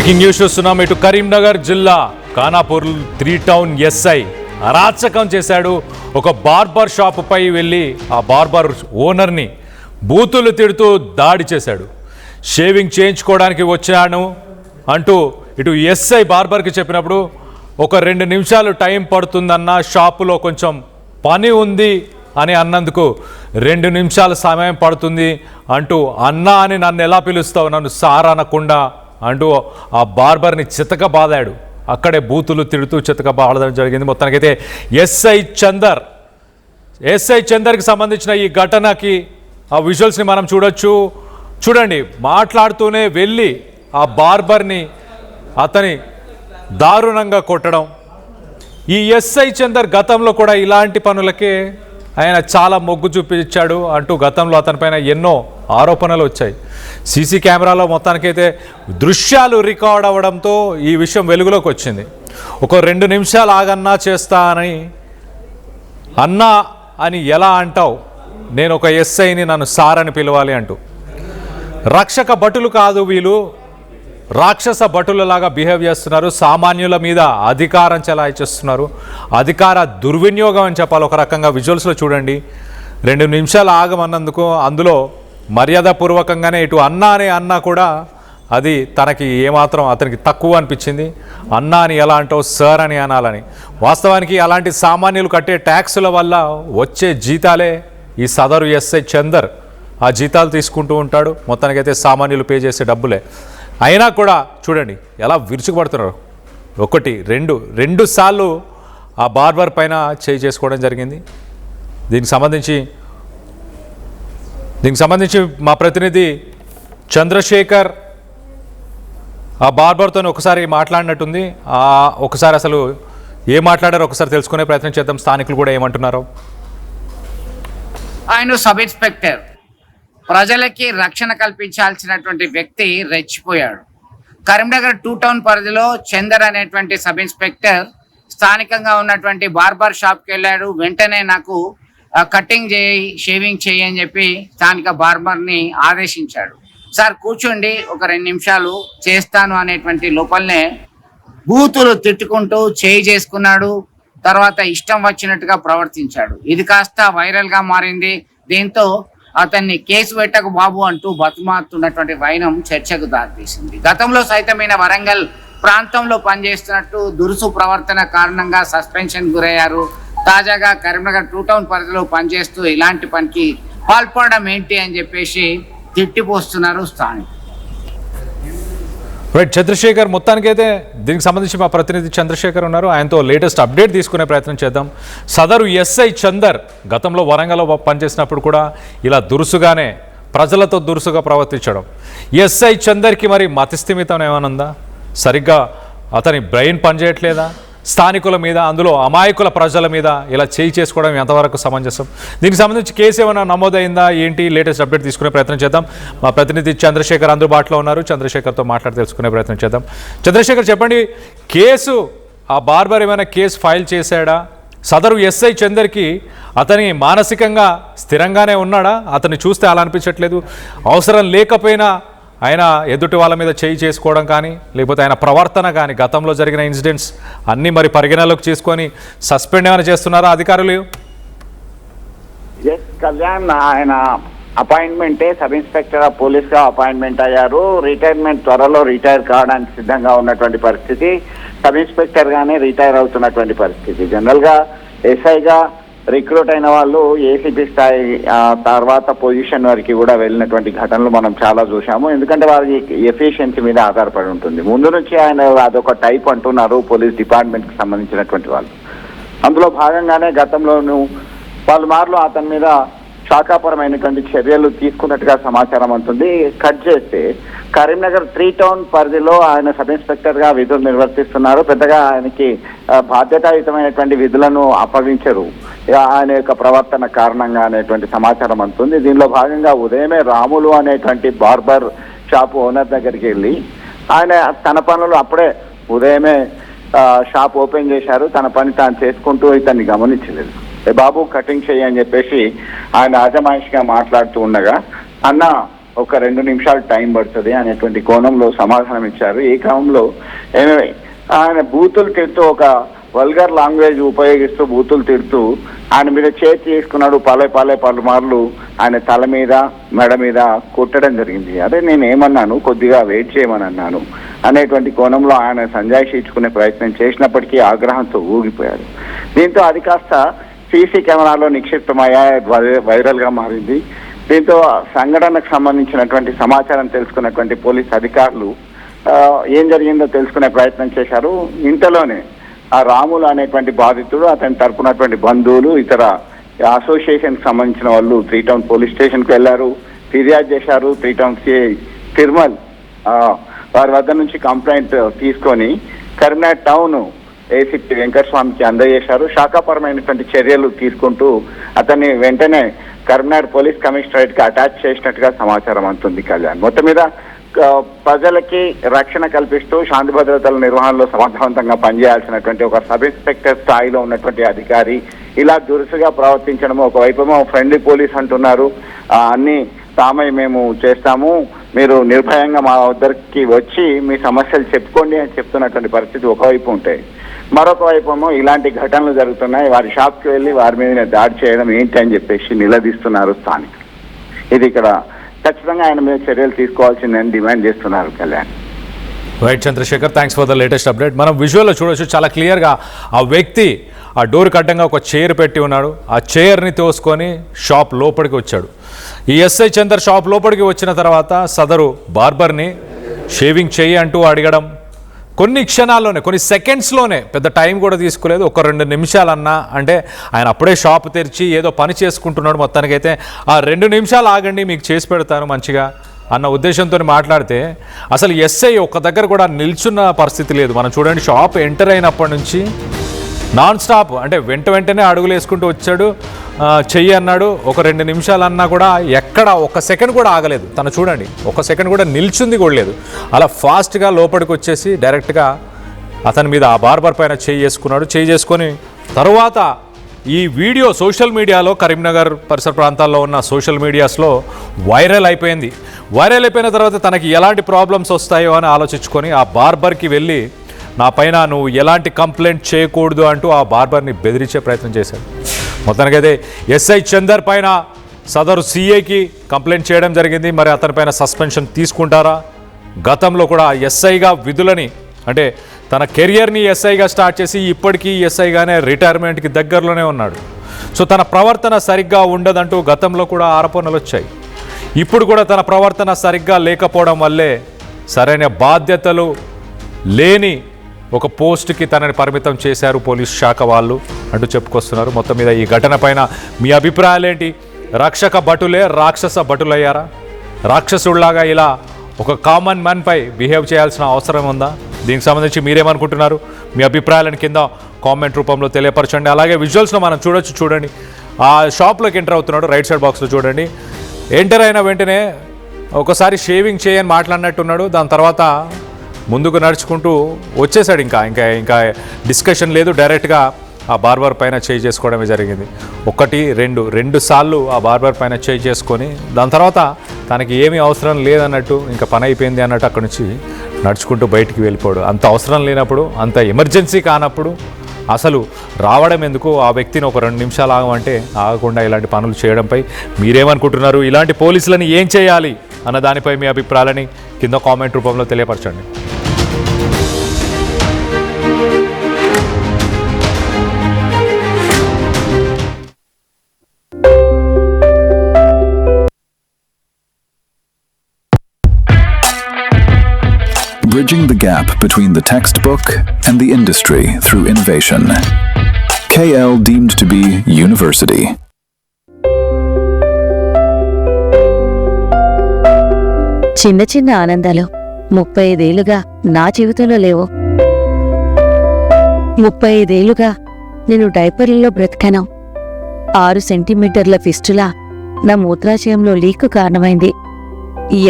Breaking news చూస్తున్నాం. ఇటు కరీంనగర్ జిల్లా ఖానాపూర్ 3 టౌన్ ఎస్ఐ అరాచకం చేశాడు. ఒక బార్బర్ షాప్ పై వెళ్ళి ఆ బార్బర్ ఓనర్ని బూతులు తిడుతూ దాడి చేశాడు. షేవింగ్ చేయించుకోవడానికి వచ్చాను అంటూ ఇటు ఎస్ఐ బార్బర్కి చెప్పినప్పుడు ఒక 2 నిమిషాలు టైం పడుతుందన్న, షాపులో కొంచెం పని ఉంది అని అన్నందుకు 2 నిమిషాల సమయం పడుతుంది అంటూ అన్నా అని నన్ను ఎలా పిలుస్తావు, నన్ను సార్ అనకుండా అంటూ ఆ బార్బర్ని చితక బాదాడు. అక్కడే బూతులు తిడుతూ చితక బాదడం జరిగింది. మొత్తానికైతే ఎస్ఐ చందర్కి సంబంధించిన ఈ ఘటనకి ఆ విజువల్స్ని మనం చూడొచ్చు. చూడండి, మాట్లాడుతూనే వెళ్ళి ఆ బార్బర్ని అతని దారుణంగా కొట్టడం. ఈ ఎస్ఐ చందర్ గతంలో కూడా ఇలాంటి పనులకే ఆయన చాలా మొగ్గు చూపించాడు అంటూ గతంలో అతనిపైన ఎన్నో ఆరోపణలు వచ్చాయి. సీసీ కెమెరాలో మొత్తానికైతే దృశ్యాలు రికార్డ్ అవ్వడంతో ఈ విషయం వెలుగులోకి వచ్చింది. ఒక 2 నిమిషాలు ఆగన్నా చేస్తా అని, అన్నా అని ఎలా అంటావు, నేను ఒక ఎస్ఐని, నన్ను సార్ అని పిలవాలి అంటూ. రక్షక భటులు కాదు వీళ్ళు, రాక్షస భటులలాగా బిహేవ్ చేస్తున్నారు. సామాన్యుల మీద అధికారం చెలాయిచేస్తున్నారు. అధికార దుర్వినియోగం అని చెప్పాలి ఒక రకంగా. విజువల్స్లో చూడండి, 2 నిమిషాలు ఆగమన్నందుకు అందులో మర్యాదపూర్వకంగానే ఇటు అన్నా అనే అన్నా కూడా అది తనకి ఏమాత్రం అతనికి తక్కువ అనిపించింది. అన్నా అని ఎలా అంటావు, సార్ అని అనాలని. వాస్తవానికి అలాంటి సామాన్యులు కట్టే ట్యాక్సుల వల్ల వచ్చే జీతాలే ఈ సదరు ఎస్ఐ చందర్ ఆ జీతాలు తీసుకుంటూ ఉంటాడు. మొత్తానికైతే సామాన్యులు పే చేసే డబ్బులే. అయినా కూడా చూడండి ఎలా విరుచుకుపడుతున్నారు. 1 2 సార్లు ఆ బార్బర్ పైన చేయి చేసుకోవడం జరిగింది. దీనికి సంబంధించి మా ప్రతినిధి చంద్రశేఖర్ ఆ బార్బర్తో ఒకసారి మాట్లాడినట్టుంది. ఒకసారి అసలు ఏం మాట్లాడారో ఒకసారి తెలుసుకునే ప్రయత్నం చేద్దాం. స్థానికులు కూడా ఏమంటున్నారో. ఆయన సబ్ ఇన్స్పెక్టర్, ప్రజలకి రక్షణ కల్పించాల్సినటువంటి వ్యక్తి రెచ్చిపోయాడు. కరీంనగర్ 2 టౌన్ పరిధిలో చందర్ అనేటువంటి సబ్ ఇన్స్పెక్టర్ స్థానికంగా ఉన్నటువంటి బార్బర్ షాప్కి వెళ్ళాడు. వెంటనే నాకు కటింగ్ చేయి, షేవింగ్ చేయి అని చెప్పి స్థానిక బార్బర్ని ఆదేశించాడు. సార్ కూర్చోండి, ఒక 2 నిమిషాలు చేస్తాను అనేటువంటి లోపలనే బూతులు తిట్టుకుంటూ చేయి చేసుకున్నాడు. తర్వాత ఇష్టం వచ్చినట్టుగా ప్రవర్తించాడు. ఇది కాస్త వైరల్గా మారింది. దీంతో అతన్ని కేసు పెట్టకు బాబు అంటూ బతిమాలుతున్నటువంటి వైనం చర్చకు దారితీసింది. గతంలో సైతమైన వరంగల్ ప్రాంతంలో పనిచేస్తున్నట్టు దురుసు ప్రవర్తన కారణంగా సస్పెన్షన్ గురయ్యారు. తాజాగా కరీంనగర్ 2 టౌన్ పరిధిలో పనిచేస్తూ ఇలాంటి పనికి పాల్పడడం ఏంటి అని చెప్పేసి తిట్టిపోస్తున్నారు స్థానికులు. రైట్ చంద్రశేఖర్, మొత్తానికైతే దీనికి సంబంధించి మా ప్రతినిధి చంద్రశేఖర్ ఉన్నారు. ఆయనతో లేటెస్ట్ అప్డేట్ తీసుకునే ప్రయత్నం చేద్దాం. సదరు ఎస్ఐ చందర్ గతంలో వరంగల్లో పనిచేసినప్పుడు కూడా ఇలా దురుసుగానే ప్రజలతో దురుసుగా ప్రవర్తించడం. ఎస్ఐ చందర్కి మరి మతిస్థిమితం ఏమైనా ఉందా? సరిగ్గా అతని బ్రెయిన్ పనిచేయట్లేదా? స్థానికుల మీద, అందులో అమాయకుల ప్రజల మీద ఇలా చేయి చేసుకోవడం ఎంతవరకు సమంజసం? దీనికి సంబంధించి కేసు ఏమైనా నమోదైందా ఏంటి? లేటెస్ట్ అప్డేట్ తీసుకునే ప్రయత్నం చేద్దాం. మా ప్రతినిధి చంద్రశేఖర్ అందుబాటులో ఉన్నారు. చంద్రశేఖర్తో మాట్లాడి తెలుసుకునే ప్రయత్నం చేద్దాం. చంద్రశేఖర్, చెప్పండి, కేసు ఆ బార్బర్ ఏమైనా కేసు ఫైల్ చేశాడా? సదరు ఎస్ఐ చందర్కి అతని మానసికంగా స్థిరంగానే ఉన్నాడా? అతన్ని చూస్తే అలా అనిపించట్లేదు. అవసరం లేకపోయినా ఆయన ఎదుటి వాళ్ళ మీద చేయి చేసుకోవడం కానీ, లేకపోతే ఆయన ప్రవర్తన కానీ, గతంలో జరిగిన ఇన్సిడెంట్స్ అన్నీ మరి పరిగణలోకి తీసుకొని సస్పెండ్ ఏమైనా చేస్తున్నారా అధికారులు? ఎస్ కళ్యాణ్, ఆయన అపాయింట్మెంటే సబ్ ఇన్స్పెక్టర్ ఆఫ్ పోలీస్గా అపాయింట్మెంట్ అయ్యారు. రిటైర్మెంట్ త్వరలో రిటైర్ కావడానికి సిద్ధంగా ఉన్నటువంటి పరిస్థితి. సబ్ ఇన్స్పెక్టర్ గానే రిటైర్ అవుతున్నటువంటి పరిస్థితి. జనరల్గా ఎస్ఐగా రిక్రూట్ అయిన వాళ్ళు ఏసీపీ స్థాయి తర్వాత పొజిషన్ వరకు కూడా వెళ్ళినటువంటి ఘటనలు మనం చాలా చూసాము. ఎందుకంటే వారి ఎఫిషియన్సీ మీద ఆధారపడి ఉంటుంది. ముందు నుంచి ఆయన అదొక టైప్ అంటున్నారు పోలీస్ డిపార్ట్మెంట్కి సంబంధించినటువంటి వాళ్ళు. అందులో భాగంగానే గతంలోనూ పలుమార్లు అతని మీద శాఖాపరమైనటువంటి చర్యలు తీసుకున్నట్టుగా సమాచారం అందుతుంది. కట్ చేస్తే కరీంనగర్ 3 టౌన్ పరిధిలో ఆయన సబ్ ఇన్స్పెక్టర్ గా విధులు నిర్వర్తిస్తున్నారు. పెద్దగా ఆయనకి బాధ్యతాయుతమైనటువంటి విధులను అప్పగించరు ఆయన యొక్క ప్రవర్తన కారణంగా అనేటువంటి సమాచారం అందుతుంది. దీనిలో భాగంగా ఉదయమే రాములు అనేటువంటి బార్బర్ షాప్ ఓనర్ దగ్గరికి వెళ్ళి ఆయన తన పనులు అప్పుడే ఉదయమే షాప్ ఓపెన్ చేశారు. తన పని తాను చేసుకుంటూ ఇతన్ని గమనించలేదు. బాబు కటింగ్ చేయి అని చెప్పేసి ఆయన అజమాయిషిగా మాట్లాడుతూ ఉండగా, అన్న ఒక 2 నిమిషాలు టైం పడుతుంది అనేటువంటి కోణంలో సమాధానం ఇచ్చారు. ఈ క్రమంలో ఆయన బూతులు తిడుతూ, ఒక వల్గర్ లాంగ్వేజ్ ఉపయోగిస్తూ బూతులు తిడుతూ ఆయన మీద చేతి తీసుకున్నాడు. పలుమార్లు ఆయన తల మీద, మెడ మీద కొట్టడం జరిగింది. అదే నేను ఏమన్నాను, కొద్దిగా వెయిట్ చేయమని అన్నాను అనేటువంటి కోణంలో ఆయన సంజాయిషి ఇచ్చుకునే ప్రయత్నం చేసినప్పటికీ ఆగ్రహంతో ఊగిపోయారు. దీంతో అది కాస్త సీసీ కెమెరాలో నిక్షిప్తమయ్యా వైరల్ గా మారింది. దీంతో సంఘటనకు సంబంధించినటువంటి సమాచారం తెలుసుకున్నటువంటి పోలీస్ అధికారులు ఏం జరిగిందో తెలుసుకునే ప్రయత్నం చేశారు. ఇంతలోనే ఆ రాములు అనేటువంటి బాధితుడు, అతని తరపునటువంటి బంధువులు, ఇతర అసోసియేషన్ సంబంధించిన వాళ్ళు 3 టౌన్ పోలీస్ స్టేషన్ కు వెళ్లారు, ఫిర్యాదు చేశారు. 3 టౌన్ సిఐ తిరుమల్ వారి వద్ద నుంచి కంప్లైంట్ తీసుకొని కరీంనగర్ టౌన్ ఏసీపీ వెంకటస్వామికి అందజేశారు. శాఖాపరమైనటువంటి చర్యలు తీసుకుంటూ అతన్ని వెంటనే కరీంనగర్ పోలీస్ కమిషనరేట్ కి అటాచ్ చేసినట్టుగా సమాచారం అందుతుంది. కళ్యాణ్, మొత్తం మీద ప్రజలకి రక్షణ కల్పిస్తూ శాంతి భద్రతల నిర్వహణలో సమర్థవంతంగా పనిచేయాల్సినటువంటి ఒక సబ్ ఇన్స్పెక్టర్ స్థాయిలో ఉన్నటువంటి అధికారి ఇలా దురుసుగా ప్రవర్తించడము. ఒకవైపేమో ఫ్రెండ్లీ పోలీస్ అంటున్నారు, అన్ని తామే మేము చేస్తాము, మీరు నిర్భయంగా మా వద్దరికి వచ్చి మీ సమస్యలు చెప్పుకోండి అని చెప్తున్నటువంటి పరిస్థితి ఒకవైపు ఉంటాయి. మరొక వైపేమో ఇలాంటి ఘటనలు జరుగుతున్నాయి, వారి షాప్కి వెళ్ళి వారి మీద దాడి చేయడం ఏంటి అని చెప్పేసి నిలదీస్తున్నారు స్థానికులు. ఇది ఇక్కడ ఖచ్చితంగా ఆయన మీద చర్యలు తీసుకోవాల్సిందని డిమాండ్ చేస్తున్నారు. Kalyan, right Chandrashekhar, thanks for the latest update. మనం విజువల్లో చూడొచ్చు చాలా క్లియర్గా ఆ వ్యక్తి ఆ డోర్కి అడ్డంగా ఒక చైర్ పెట్టి ఉన్నాడు. ఆ చైర్ని తోసుకొని షాప్ లోపలికి వచ్చాడు. ఈ ఎస్ఐ చందర్ షాప్ లోపలికి వచ్చిన తర్వాత సదరు బార్బర్ని షేవింగ్ చేయి అంటూ అడగడం, కొన్ని క్షణాల్లోనే, కొన్ని సెకండ్స్లోనే, పెద్ద టైం కూడా తీసుకోలేదు, 1-2 నిమిషాలన్నా, అంటే ఆయన అప్పుడే షాప్ తెరిచి ఏదో పని చేసుకుంటున్నాడు. మొత్తానికైతే ఆ 2 నిమిషాలు ఆగండి, మీకు చేసి పెడతాను మంచిగా అన్న ఉద్దేశంతో మాట్లాడితే అసలు ఎస్ఐ ఒక్క దగ్గర కూడా నిల్చున్న పరిస్థితి లేదు. మనం చూడండి, షాప్ ఎంటర్ అయినప్పటి నుంచి నాన్ స్టాప్, అంటే వెంటనే అడుగులు వేసుకుంటూ వచ్చాడు. చెయ్యి అన్నాడు, ఒక 2 నిమిషాలన్నా కూడా ఎక్కడ 1 సెకండ్ కూడా ఆగలేదు. తను చూడండి, 1 సెకండ్ కూడా నిల్చుంది కూడా లేదు. అలా ఫాస్ట్గా లోపలికి వచ్చేసి డైరెక్ట్గా అతని మీద ఆ బార్బర్ పైన చేయి చేసుకున్నాడు. చేయి చేసుకొని తరువాత ఈ వీడియో సోషల్ మీడియాలో, కరీంనగర్ పరిసర ప్రాంతాల్లో ఉన్న సోషల్ మీడియాస్లో వైరల్ అయిపోయింది. వైరల్ అయిపోయిన తర్వాత తనకి ఎలాంటి ప్రాబ్లమ్స్ వస్తాయో అని ఆలోచించుకొని ఆ బార్బర్కి వెళ్ళి, నా పైన నువ్వు ఎలాంటి కంప్లైంట్ చేయకూడదు అంటూ ఆ బార్బర్ని బెదిరించే ప్రయత్నం చేశాడు. మొత్తానికైతే ఎస్ఐ చందర్ పైన సదరు సిఐకి కంప్లైంట్ చేయడం జరిగింది. మరి అతని పైన సస్పెన్షన్ తీసుకుంటారా? గతంలో కూడా ఎస్ఐగా విధులని, అంటే తన కెరియర్ని ఎస్ఐగా స్టార్ట్ చేసి ఇప్పటికీ ఎస్ఐగానే రిటైర్మెంట్కి దగ్గరలోనే ఉన్నాడు. సో తన ప్రవర్తన సరిగ్గా ఉండదంటూ గతంలో కూడా ఆరోపణలు వచ్చాయి. ఇప్పుడు కూడా తన ప్రవర్తన సరిగ్గా లేకపోవడం వల్లే సరైన బాధ్యతలు లేని ఒక పోస్ట్కి తనని పరిమితం చేశారు పోలీస్ శాఖ వాళ్ళు అంటూ చెప్పుకొస్తున్నారు. మొత్తం మీద ఈ ఘటన పైన మీ అభిప్రాయాలు ఏంటి? రక్షక భటులే రాక్షస భటులయ్యారా? రాక్షసుడిలాగా ఇలా ఒక కామన్ మ్యాన్ పై బిహేవ్ చేయాల్సిన అవసరం ఉందా? దీనికి సంబంధించి మీరేమనుకుంటున్నారు? మీ అభిప్రాయాలను కింద కామెంట్ రూపంలో తెలియపరచండి. అలాగే విజువల్స్లో మనం చూడండి, ఆ షాప్లోకి ఎంటర్ అవుతున్నాడు. రైట్ సైడ్ బాక్స్లో చూడండి. ఎంటర్ అయిన వెంటనే ఒకసారి షేవింగ్ చేయని మాట్లాడినట్టున్నాడు. దాని తర్వాత ముందుకు నడుచుకుంటూ వచ్చేసాడు. ఇంకా డిస్కషన్ లేదు. డైరెక్ట్గా ఆ బార్బర్ పైన చేయి చేసుకోవడమే జరిగింది. 1-2 సార్లు ఆ బార్బర్ పైన చేయి చేసుకొని దాని తర్వాత తనకి ఏమీ అవసరం లేదన్నట్టు, ఇంకా పని అయిపోయింది అన్నట్టు అక్కడి నుంచి నడుచుకుంటూ బయటికి వెళ్ళిపోడు. అంత అవసరం లేనప్పుడు, అంత ఎమర్జెన్సీ కానప్పుడు అసలు రావడం ఎందుకు? ఆ వ్యక్తిని ఒక 2 నిమిషాలు ఆగమంటే ఆగకుండా ఇలాంటి పనులు చేయడంపై మీరేమనుకుంటున్నారు? ఇలాంటి పోలీసులని ఏం చేయాలి అన్న దానిపై మీ అభిప్రాయాలని కింద కామెంట్ రూపంలో తెలియపరచండి. Bridging the gap between the textbook and the industry through innovation. KL deemed to be university. చిన్న చిన్న ఆనందాలు 35 ఏళ్లుగా నా జీవితంలో లేవు. 35 ఏళ్లుగా నేను డైపర్లలో బ్రతికాను. 6 సెంటీమీటర్ల ఫిస్టులా నా మూత్రాశయంలో లీక్ కారణమైంది.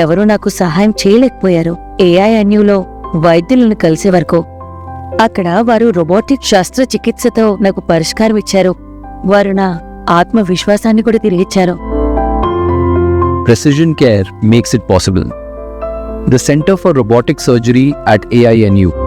ఎవరూ నాకు సహాయం చేయలేకపోయారు. ఏఐఎన్యూలో వైద్యులను కలిసే వరకు. అక్కడ వారు రోబోటిక్ శస్త్రచికిత్సతో నాకు పరిష్కారం ఇచ్చారు. వారు నా ఆత్మవిశ్వాసాన్ని కూడా తిరిగిచ్చారు. precision care makes it possible. The Center for Robotic Surgery at AINU